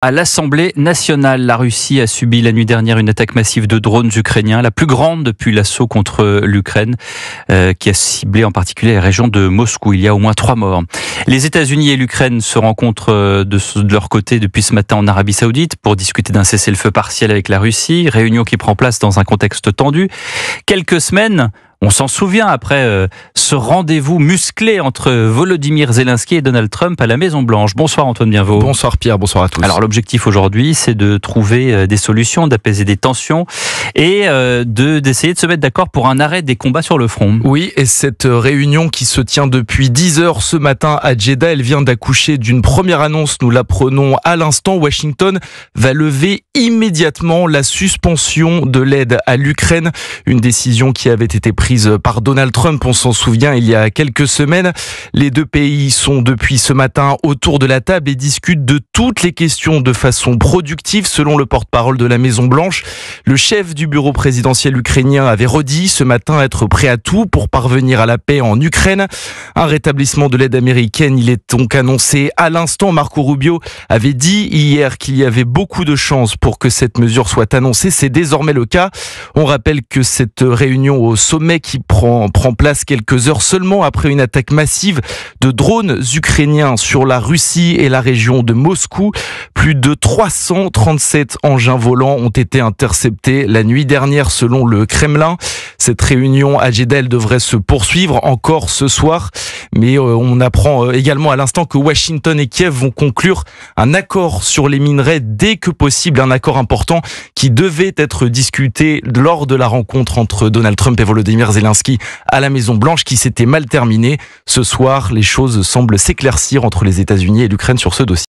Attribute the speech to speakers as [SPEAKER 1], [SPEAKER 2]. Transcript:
[SPEAKER 1] À l'Assemblée nationale, la Russie a subi la nuit dernière une attaque massive de drones ukrainiens, la plus grande depuis l'assaut contre l'Ukraine, qui a ciblé en particulier la région de Moscou. Il y a au moins 3 morts. Les États-Unis et l'Ukraine se rencontrent de leur côté depuis ce matin en Arabie Saoudite pour discuter d'un cessez-le-feu partiel avec la Russie, réunion qui prend place dans un contexte tendu. Quelques semaines, on s'en souvient, après ce rendez-vous musclé entre Volodymyr Zelensky et Donald Trump à la Maison-Blanche. Bonsoir Antoine Bienvaux.
[SPEAKER 2] Bonsoir Pierre, bonsoir à tous.
[SPEAKER 1] Alors l'objectif aujourd'hui, c'est de trouver des solutions, d'apaiser des tensions et d'essayer de se mettre d'accord pour un arrêt des combats sur le front.
[SPEAKER 2] Oui, et cette réunion qui se tient depuis 10 heures ce matin à Jeddah, elle vient d'accoucher d'une première annonce. Nous l'apprenons à l'instant. Washington va lever immédiatement la suspension de l'aide à l'Ukraine. Une décision qui avait été prise par Donald Trump, on s'en souvient, il y a quelques semaines. Les deux pays sont depuis ce matin autour de la table et discutent de toutes les questions de façon productive, selon le porte-parole de la Maison-Blanche. Le chef du bureau présidentiel ukrainien avait redit ce matin être prêt à tout pour parvenir à la paix en Ukraine. Un rétablissement de l'aide américaine, il est donc annoncé à l'instant. Marco Rubio avait dit hier qu'il y avait beaucoup de chances pour que cette mesure soit annoncée. C'est désormais le cas. On rappelle que cette réunion au sommet qui prend place quelques heures seulement après une attaque massive de drones ukrainiens sur la Russie et la région de Moscou. Plus de 337 engins volants ont été interceptés la nuit dernière selon le Kremlin. Cette réunion à Jeddah devrait se poursuivre encore ce soir, mais on apprend également à l'instant que Washington et Kiev vont conclure un accord sur les minerais dès que possible, un accord important qui devait être discuté lors de la rencontre entre Donald Trump et Volodymyr Zelensky à la Maison-Blanche qui s'était mal terminée. Ce soir, les choses semblent s'éclaircir entre les États-Unis et l'Ukraine sur ce dossier.